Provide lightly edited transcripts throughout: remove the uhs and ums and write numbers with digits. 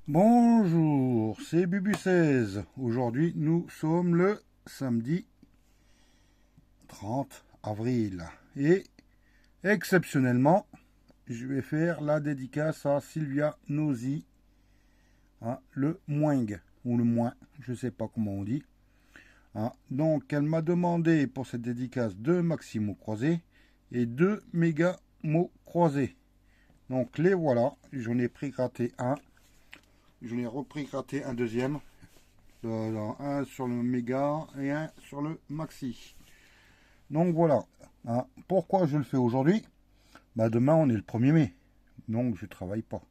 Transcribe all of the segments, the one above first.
Bonjour, c'est Bubu16. Aujourd'hui, nous sommes le samedi 30 avril. Et exceptionnellement, je vais faire la dédicace à Sylvia Nosy, hein, le Moing, ou le moins, je ne sais pas comment on dit. Hein. Donc, elle m'a demandé pour cette dédicace 2 maxi mots croisés et 2 méga mots croisés. Donc, les voilà, j'en ai pris gratté un. Je l'ai repris gratté un deuxième. Un sur le méga et un sur le maxi. Donc voilà. Hein. Pourquoi je le fais aujourd'hui? Bah demain on est le 1er mai. Donc je travaille pas.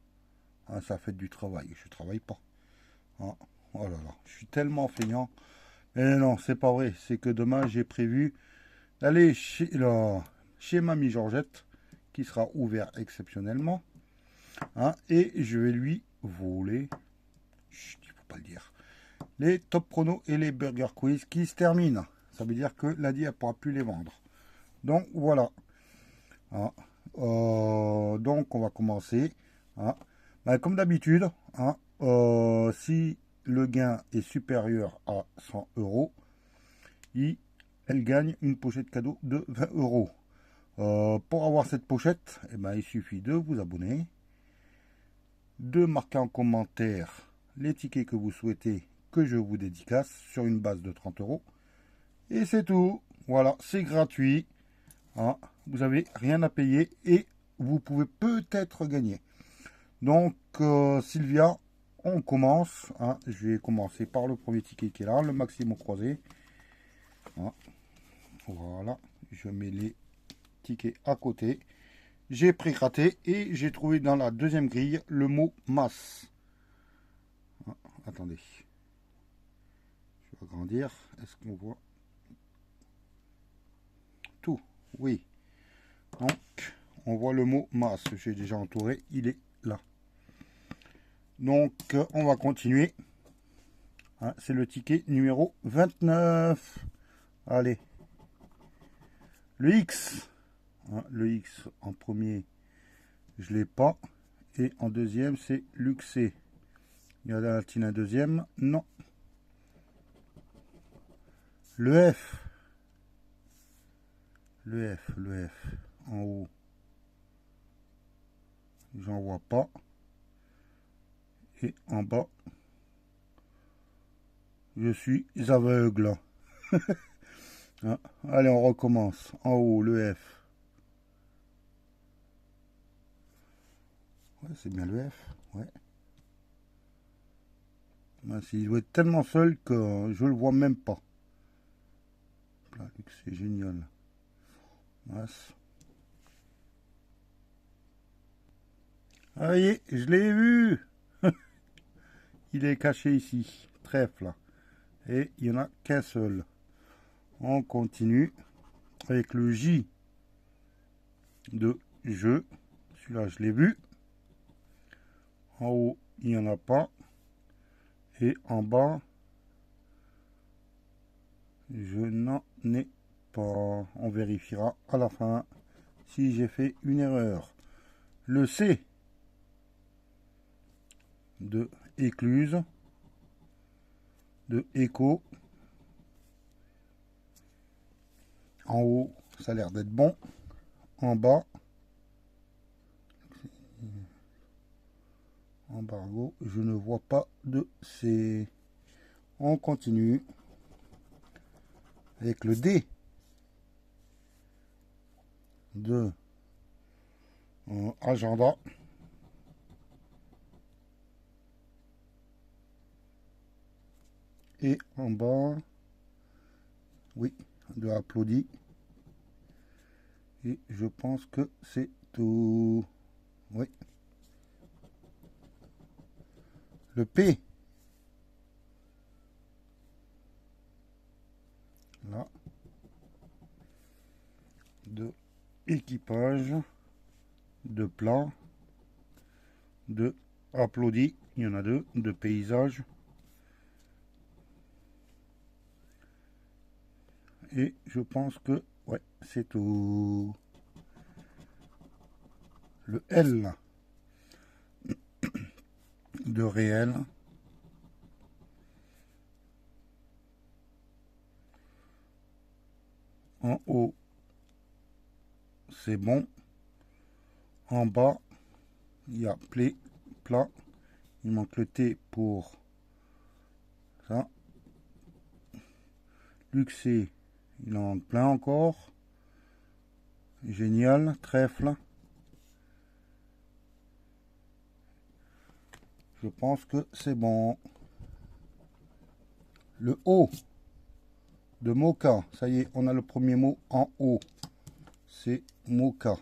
Hein, ça fait du travail. Je travaille pas. Hein. Oh là là. Je suis tellement feignant. Mais non, c'est pas vrai. C'est que demain j'ai prévu d'aller chez Mamie Georgette, qui sera ouvert exceptionnellement. Hein, et je vais lui voler. Chut, il faut pas le dire. Les top chrono et les burger quiz qui se terminent. Ça veut dire que lundi, elle ne pourra plus les vendre. Donc voilà. Hein. Donc on va commencer. Hein. Ben, comme d'habitude, hein, si le gain est supérieur à 100 euros, elle gagne une pochette cadeau de 20 euros. Pour avoir cette pochette, eh ben, il suffit de vous abonner, de marquer en commentaire les tickets que vous souhaitez que je vous dédicace sur une base de 30 euros. Et c'est tout. Voilà, c'est gratuit. Hein. Vous n'avez rien à payer et vous pouvez peut-être gagner. Donc, Sylvia, on commence. Hein. Je vais commencer par le premier ticket qui est là, le maximum croisé. Hein. Voilà, je mets les tickets à côté. J'ai pré-gratté et j'ai trouvé dans la deuxième grille le mot masse. Hein. Attendez. Je vais agrandir. Est-ce qu'on voit tout? Oui. Donc, on voit le mot masse. J'ai déjà entouré. Il est là. Donc, on va continuer. Hein, c'est le ticket numéro 29. Allez. Le X. Hein, le X en premier, je ne l'ai pas. Et en deuxième, c'est Luxé. Il y a la latine un deuxième. Non. Le F. Le F. En haut. J'en vois pas. Et en bas, je suis aveugle. Hein, allez, on recommence. En haut, le F. Ouais, c'est bien le F. Ouais. Il doit être tellement seul que je le vois même pas. Là, c'est génial. Masse. Ah, vous voyez, je l'ai vu. Il est caché ici. Trèfle. Et il n'y en a qu'un seul. On continue avec le J de jeu. Celui-là, je l'ai vu. En haut, il n'y en a pas. Et en bas, je n'en ai pas. On vérifiera à la fin si j'ai fait une erreur. Le C de écluse, de écho. En haut, ça a l'air d'être bon. En bas, embargo, je ne vois pas de C. On continue avec le D de agenda. Et en bas, oui, de applaudi. Et je pense que c'est tout. Oui. Le P. Là. De équipage. De plat. De applaudi. Il y en a deux. De paysage. Et je pense que, ouais, c'est tout. Le L de réel. En haut, c'est bon. En bas, il y a plat. Il manque le T pour ça. Luxé, il en manque plein encore. Génial, trèfle. Je pense que c'est bon. Le O de mocha. Ça y est, on a le premier mot en haut. C'est mocha.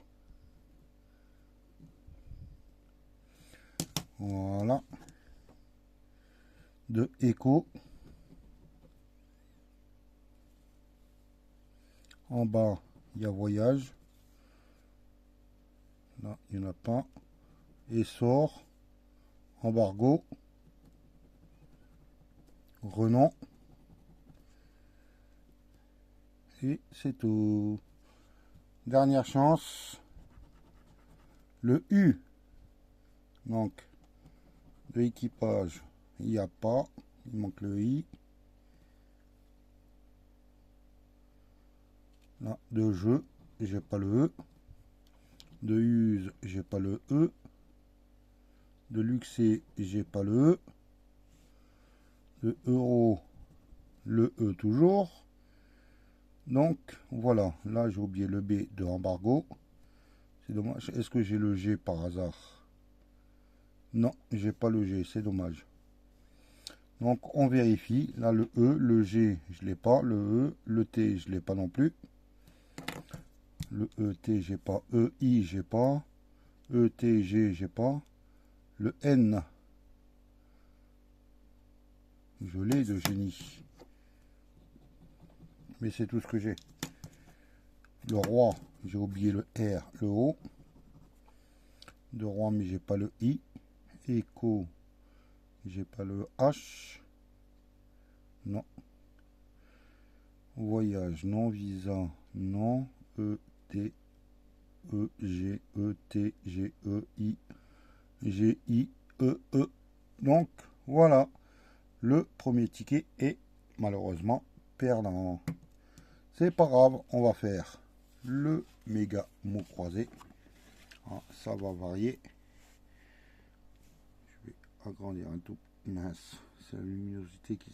Voilà. De écho. En bas, il y a voyage. Là, il n'y en a pas. Essor. Embargo. Renom. Et c'est tout. Dernière chance. Le U. Donc, de équipage, il n'y a pas. Il manque le I. Là, de jeu, j'ai pas le E. De use, j'ai pas le E. De luxé, j'ai pas le E. De euro, le E toujours. Donc, voilà. Là, j'ai oublié le B de embargo. C'est dommage. Est-ce que j'ai le G par hasard? Non, j'ai pas le G. C'est dommage. Donc, on vérifie. Là, le E, le G, je l'ai pas. Le E, le T, je l'ai pas non plus. Le ET, j'ai pas. EI, j'ai pas. ETG, j'ai pas. Le N, je l'ai de génie. Mais c'est tout ce que j'ai. Le roi, j'ai oublié le R, le O. De roi, mais j'ai pas le I. Écho, j'ai pas le H. Non. Voyage, non. Visa, non. E, T, E, G, E, T, G, E, I. G, I, E, E. Donc, voilà. Le premier ticket est malheureusement perdant. C'est pas grave, on va faire le méga mot croisé. Ah, ça va varier. Je vais agrandir un tout. Mince, c'est la luminosité qui...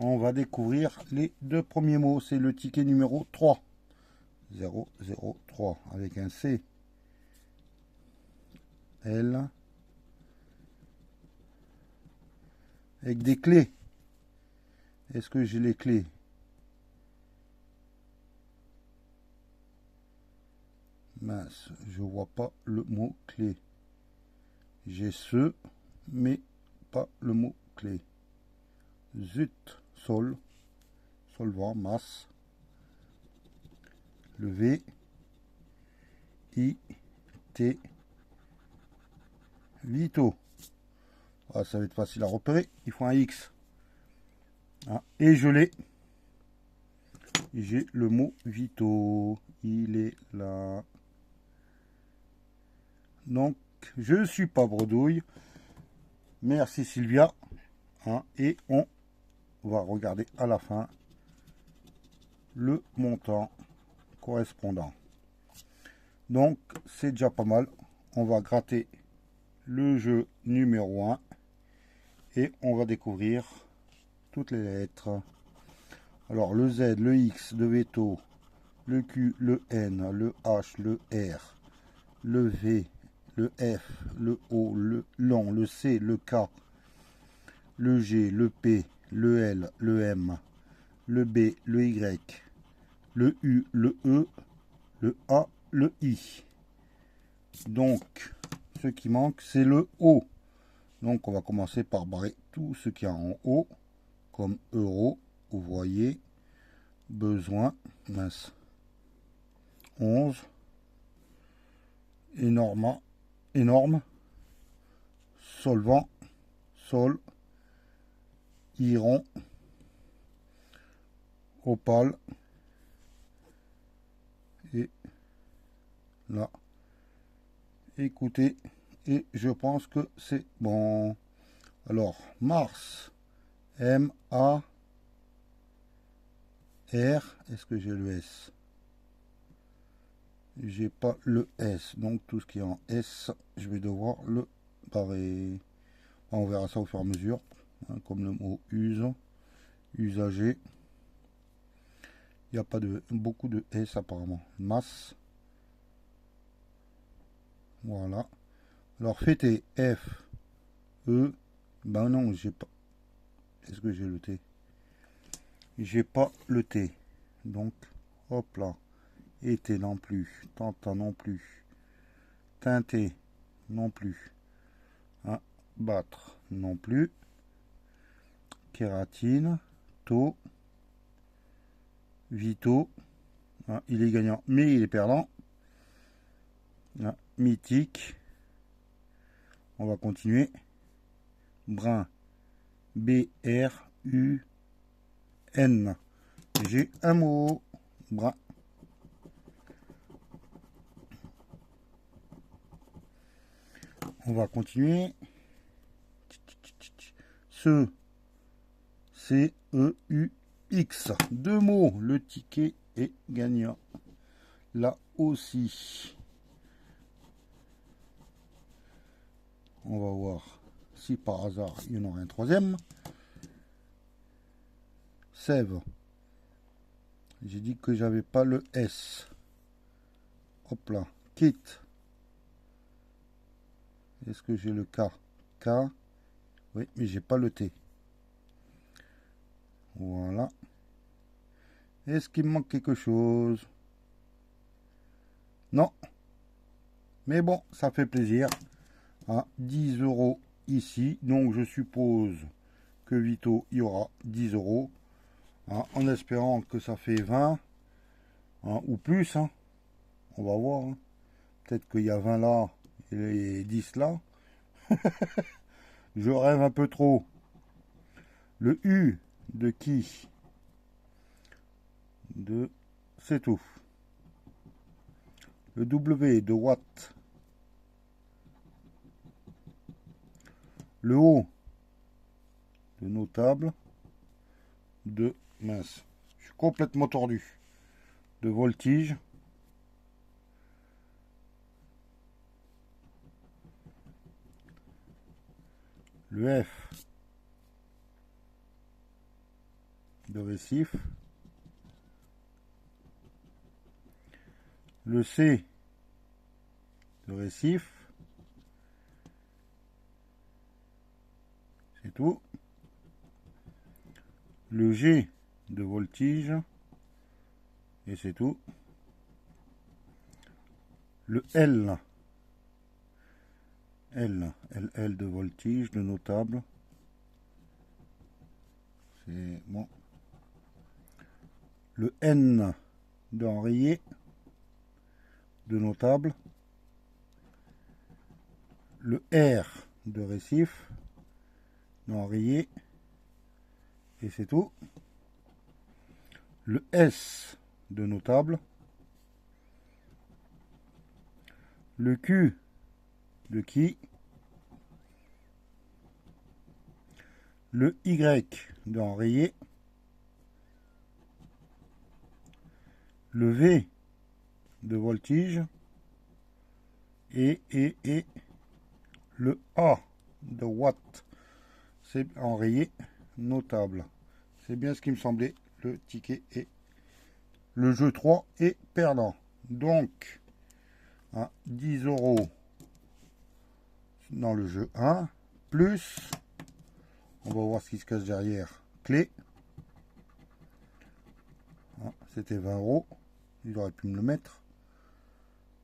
On va découvrir les deux premiers mots. C'est le ticket numéro 3. 003 avec un C. L. Avec des clés. Est-ce que j'ai les clés? Mince, je vois pas le mot clé. J'ai ce, mais pas le mot clé. Zut, sol, solvant, masse. Le V, I, T, Vito. Ah, ça va être facile à repérer. Il faut un X. Ah, et je l'ai. J'ai le mot Vito. Il est là. Donc, je ne suis pas bredouille. Merci Sylvia. Hein, et on va regarder à la fin le montant correspondant. Donc, c'est déjà pas mal. On va gratter le jeu numéro 1 et on va découvrir toutes les lettres. Alors, le Z, le X de veto, le Q, le N, le H, le R, le V, le F, le O, le long, le C, le K, le G, le P, le L, le M, le B, le Y, le U, le E, le A, le I. Donc, ce qui manque, c'est le O. Donc, on va commencer par barrer tout ce qu'il y a en haut, comme euro, vous voyez, besoin, mince, 11, énorme, solvant, sol, iron, opale, Et là. Écoutez, et je pense que c'est bon. Alors, Mars, M-A-R, est-ce que j'ai le S? J'ai pas le S, donc tout ce qui est en S, je vais devoir le barrer. On verra ça au fur et à mesure, hein, comme le mot use, usager. Il n'y a pas de beaucoup de S apparemment. Masse. Voilà. Alors fêter F, E. Ben non, j'ai pas. Est-ce que j'ai le T? J'ai pas le T. Donc, hop là. Été non plus. Tenta non plus. Teinté non plus. Hein, battre non plus. Kératine. Taux. Vito. Hein, il est gagnant, mais il est perdant. Hein, mythique. On va continuer. Brun. B-R-U-N. J'ai un mot. Brun. On va continuer. Ce. C-E-U-X. Deux mots. Le ticket est gagnant. Là aussi. On va voir si par hasard il y en aura un troisième. Sève. J'ai dit que j'avais pas le S. Hop là. Quitte. Est-ce que j'ai le K? K. Oui, mais j'ai pas le T. Voilà. Est-ce qu'il me manque quelque chose? Non. Mais bon, ça fait plaisir. À 10 € ici. Donc je suppose que Vito, il y aura 10 €. Hein, en espérant que ça fait 20. Hein, ou plus. Hein. On va voir. Hein. Peut-être qu'il y a 20 là et les 10 là. Je rêve un peu trop. Le U de qui? De c'est tout. Le W de Watt. Le O de notable. De mince. Je suis complètement tordu. De voltige. Le F de récif. Le C de récif. C'est tout. Le G de voltige. Et c'est tout. Le L. L de voltige, de notable. C'est bon. Le N d'enrayer, de notable. Le R de récif, d'enrayer. Et c'est tout. Le S de notable. Le Q de qui. Le Y d'enrayer. Le V de voltige. Et le A de watt. C'est enrayé notable. C'est bien ce qui me semblait. Le ticket est le jeu 3 est perdant. Donc, à 10 € dans le jeu 1, plus, on va voir ce qui se cache derrière, clé. Ah, c'était 20 €. Il aurait pu me le mettre.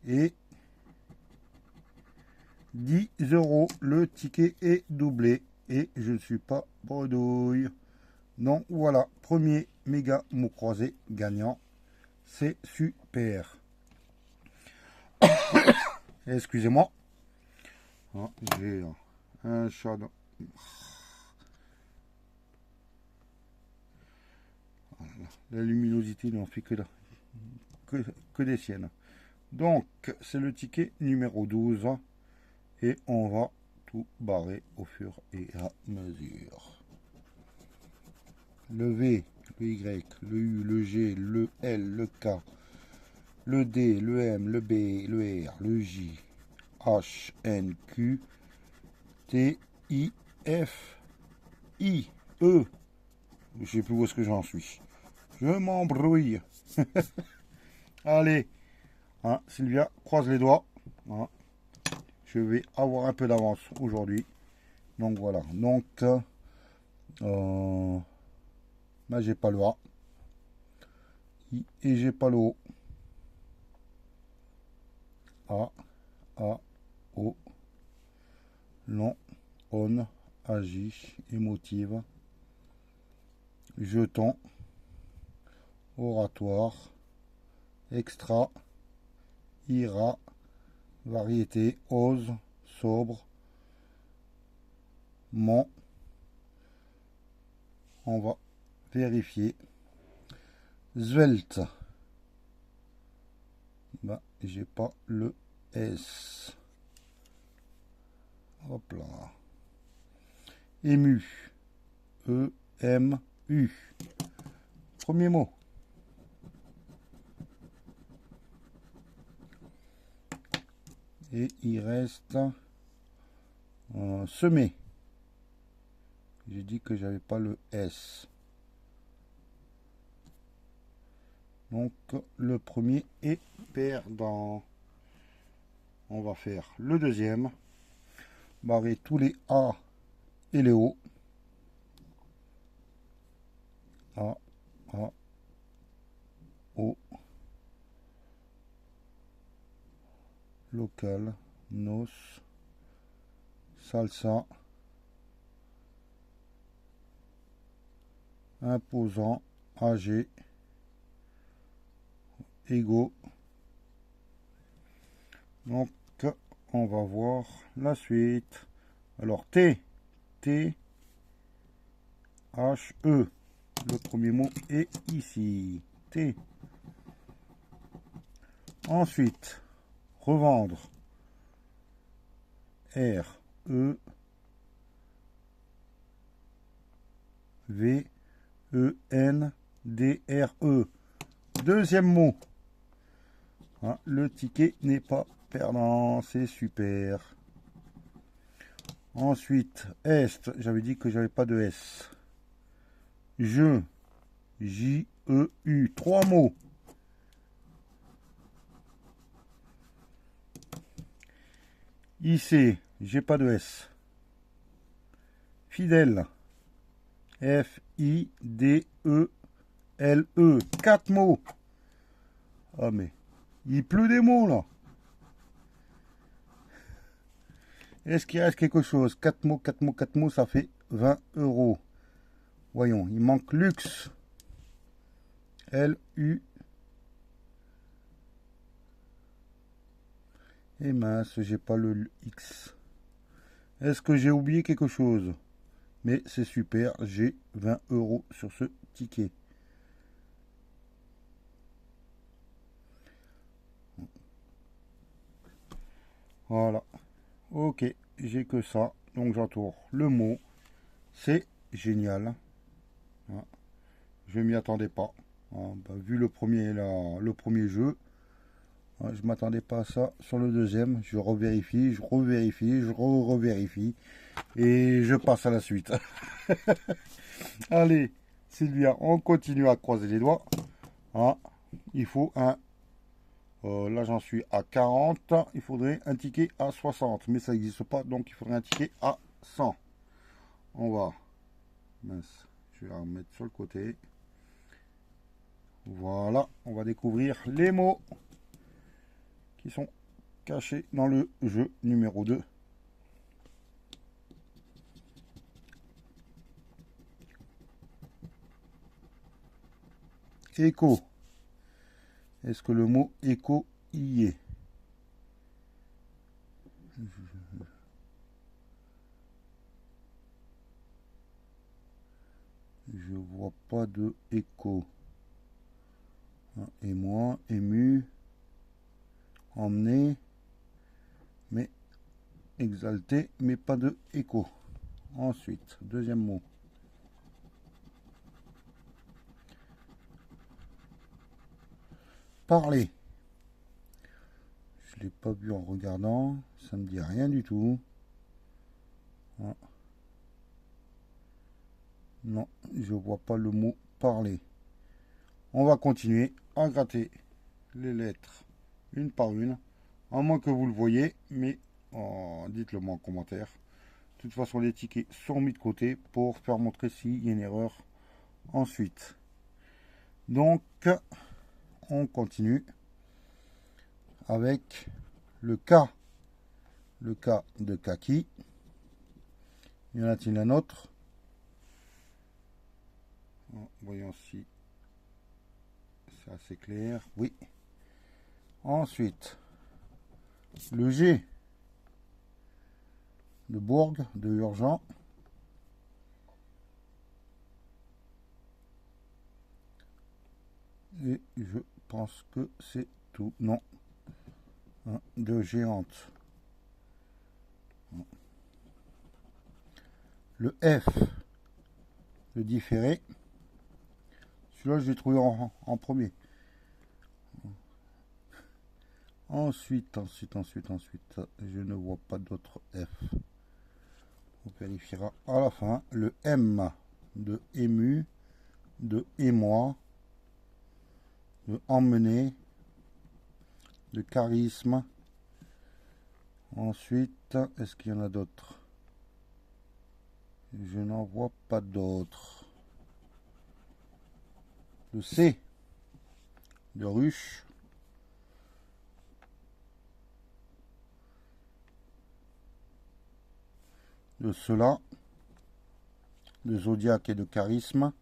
Et 10 €. Le ticket est doublé. Et je ne suis pas bredouille. Donc voilà, premier méga mot croisé gagnant. C'est super. Excusez-moi. Ah, j'ai un chat dans... La luminosité n'en fait que là. que des siennes. Donc, c'est le ticket numéro 12. Et on va tout barrer au fur et à mesure. Le V, le Y, le U, le G, le L, le K, le D, le M, le B, le R, le J, H, N, Q, T, I, F, I, E. Je ne sais plus où est-ce que j'en suis. Je m'embrouille. Allez, hein, Sylvia, croise les doigts. Hein. Je vais avoir un peu d'avance aujourd'hui. Donc voilà. Donc, là, j'ai pas le A. Et j'ai pas le O. A, A, O. Long, on, agit, émotive. Jeton, oratoire, extra, ira, variété, ose, sobre, ment. On va vérifier. Svelte. Bah, j'ai pas le S. Hop là. Ému. E, M, U. Premier mot. Et il reste semer. J'ai dit que j'avais pas le S. Donc le premier est perdant. On va faire le deuxième. Barrer tous les A et les O. A, A, O. Local, nos, salsa, imposant, âgé, égaux. Donc on va voir la suite. Alors T, T, H, E. Le premier mot est ici. T. Ensuite, revendre. R, E, V, E, N, D, R, E. Deuxième mot. Hein, le ticket n'est pas perdant, c'est super. Ensuite, Est, j'avais dit que j'avais pas de S. Je, J, E, U. Trois mots. IC, j'ai pas de S. Fidèle. F, I, D, E, L, E. Quatre mots. Ah mais, il pleut des mots là. Est-ce qu'il reste quelque chose? 4 mots, 4 mots, 4 mots, ça fait 20 euros. Voyons, il manque luxe. L, U. Et mince, j'ai pas le X. Est-ce que j'ai oublié quelque chose? Mais c'est super, j'ai 20 euros sur ce ticket. Voilà. Ok, j'ai que ça. Donc j'entoure le mot. C'est génial. Hein. Je m'y attendais pas. Hein, bah, vu le premier jeu, hein, je m'attendais pas à ça. Sur le deuxième, je revérifie, je revérifie, je revérifie. Et je passe à la suite. Allez, Sylvia, on continue à croiser les doigts. Hein, il faut un... là, j'en suis à 40. Il faudrait un ticket à 60. Mais ça n'existe pas, donc il faudrait un ticket à 100. On va... Mince, je vais la remettre sur le côté. Voilà, on va découvrir les mots qui sont cachés dans le jeu numéro 2. Écho. Est-ce que le mot écho y est? Je vois pas de écho. Émoi, ému, emmené, mais exalté, mais pas de écho. Ensuite, deuxième mot. Parler. Je ne l'ai pas vu en regardant, ça me dit rien du tout. Non, je vois pas le mot parler. On va continuer à gratter les lettres une par une, à moins que vous le voyez, mais dites-le moi en commentaire. De toute façon, les tickets sont mis de côté pour faire montrer s'il y a une erreur ensuite. Donc, on continue avec le K de kaki. Y en a-t-il un autre? Voyons si c'est assez clair. Oui. Ensuite, le G de Bourg, de urgent. Et je pense que c'est tout. Non. De géante. Le F de différé. Celui-là, je l'ai trouvé en premier. Ensuite, je ne vois pas d'autre F. On vérifiera à la fin. Le M de ému, de émoi, de emmener, de charisme. Ensuite, est-ce qu'il y en a d'autres? Je n'en vois pas d'autres. Le C de ruche. De cela, de zodiaque et de charisme.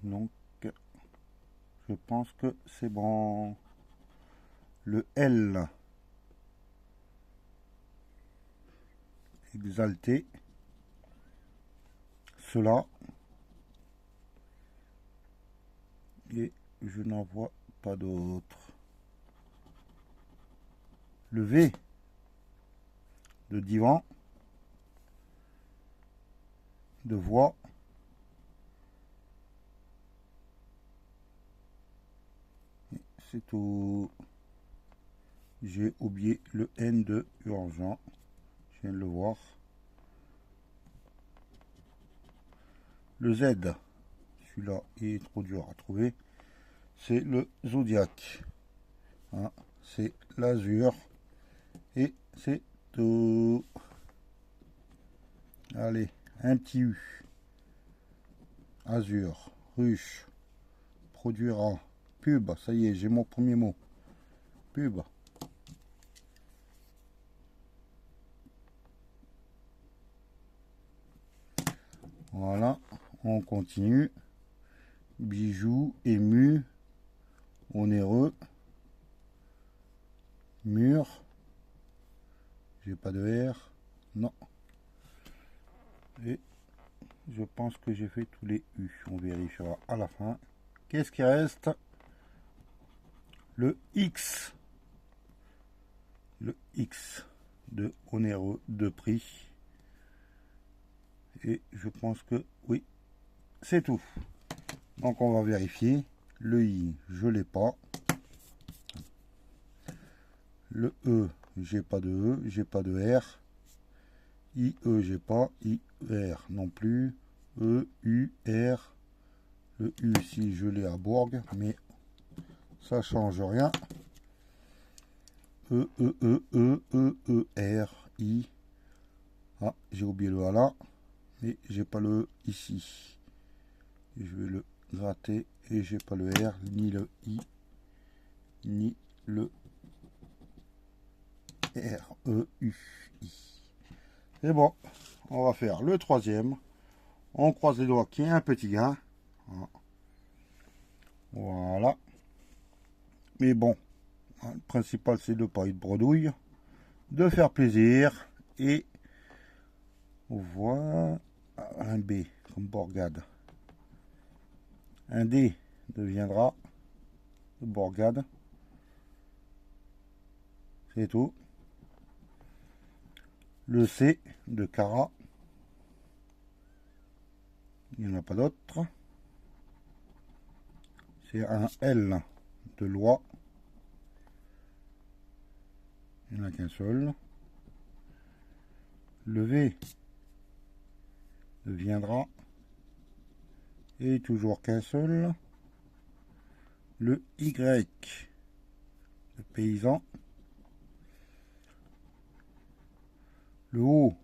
Donc, je pense que c'est bon. Le L, exalté. Cela. Et je n'en vois pas d'autres. Le V de divan, de voix, c'est tout. J'ai oublié le N de urgent, je viens de le voir. Le Z, celui-là est trop dur à trouver, c'est le zodiaque. C'est l'azur. Et c'est tout. Allez, un petit U. Azur, ruche, produira, pub. Ça y est, j'ai mon premier mot. Pub. Voilà, on continue. Bijoux, ému, onéreux, mur. J'ai pas de R. Non. Et je pense que j'ai fait tous les U. On vérifiera à la fin. Qu'est-ce qui reste? Le X. Le X de onéreux, de prix. Et je pense que oui, c'est tout. Donc on va vérifier. Le I, je l'ai pas. Le E, j'ai pas de E, j'ai pas de R. IE, j'ai pas. IR non plus. E, U, R. Le U, si je l'ai à Bourg, mais ça change rien. E, E, E, E, E, E, R, I. Ah, j'ai oublié le A là, mais j'ai pas le E ici. Je vais le gratter et j'ai pas le R, ni le I, ni le R, E, U, I. C'est bon, on va faire le troisième. On croise les doigts qu'il y ait un petit gain. Voilà. Mais bon, le principal c'est de ne pas être bredouille, de faire plaisir. Et on voit un B comme Bourgade. Un D deviendra de Bourgade. C'est tout. Le C de Cara. Il n'y en a pas d'autre. C'est un L de Loi. Il n'y en a qu'un seul. Le V deviendra, et toujours qu'un seul. Le Y de Paysan. Le O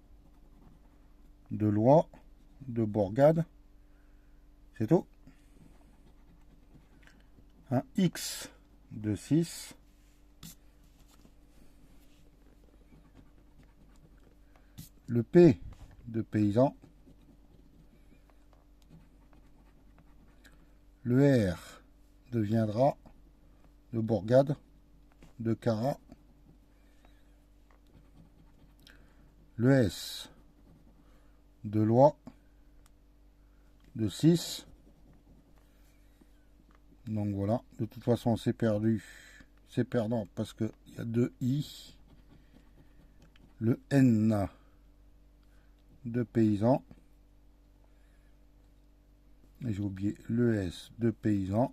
de Loi, de Bourgade. C'est tout. Un X de 6. Le P de Paysan. Le R deviendra de Bourgade, de Cara. Le S de Loi, de 6. Donc voilà, de toute façon c'est perdu, c'est perdant parce qu'il y a 2 I. Le N de Paysan. Et j'ai oublié le S de Paysan.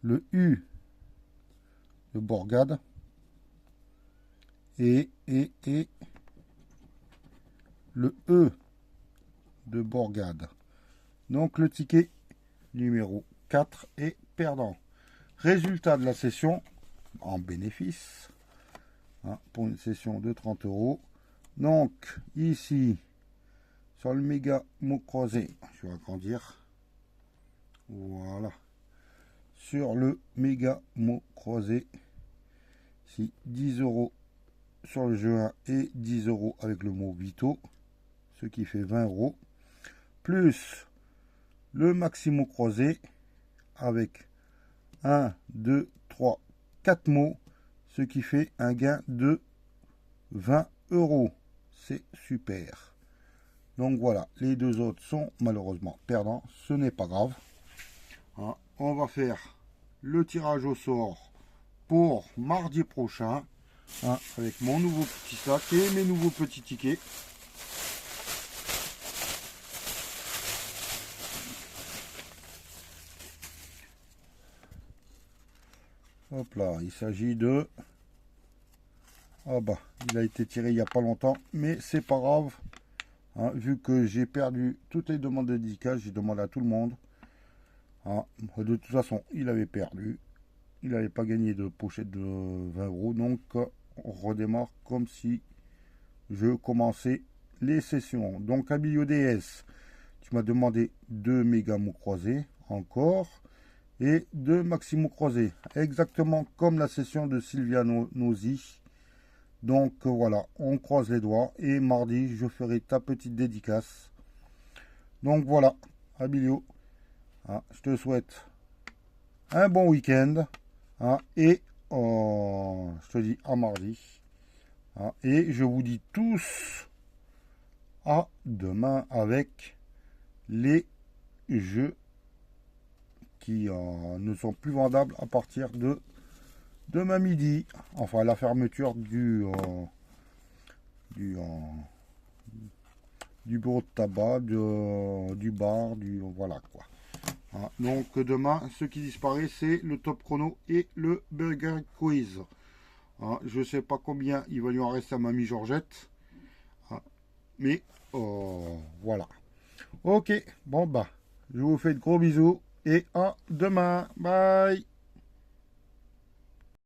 Le U de Bourgade. Et le E de Bourgade. Donc le ticket numéro 4 est perdant. Résultat de la session en bénéfice, hein, pour une session de 30 €. Donc ici, sur le méga mot croisé, je vais agrandir. Voilà. Sur le méga mot croisé, ici 10 € sur le jeu 1 et 10 € avec le mot Vito, ce qui fait 20 €. Plus le maximo croisé avec 1, 2, 3, 4 mots, ce qui fait un gain de 20 €. C'est super. Donc voilà, les deux autres sont malheureusement perdants. Ce n'est pas grave. Hein, on va faire le tirage au sort pour mardi prochain, hein, avec mon nouveau petit sac et mes nouveaux petits tickets. Hop là, il s'agit de... Ah bah, il a été tiré il n'y a pas longtemps, mais c'est pas grave. Hein, vu que j'ai perdu toutes les demandes de dédicace, j'ai demandé à tout le monde. Hein, de toute façon, il avait perdu. Il n'avait pas gagné de pochette de 20 €. Donc, on redémarre comme si je commençais les sessions. Donc, Abilio DS, tu m'as demandé 2 méga mots croisés encore. Et 2 maximo croisés. Exactement comme la session de Sylvia Nosy. Donc voilà, on croise les doigts. Et mardi, je ferai ta petite dédicace. Donc voilà, Abilio. Hein, je te souhaite un bon week-end. Hein, et je te dis à mardi. Hein, et je vous dis tous à demain avec les jeux qui ne sont plus vendables à partir de demain midi. Enfin, la fermeture du bureau de tabac, du bar, voilà quoi. Hein, donc demain, ce qui disparaît, c'est le top chrono et le burger quiz. Hein, je sais pas combien il va lui en rester à Mamie Georgette. Hein, mais voilà. Ok, bon bah, je vous fais de gros bisous et à demain. Bye.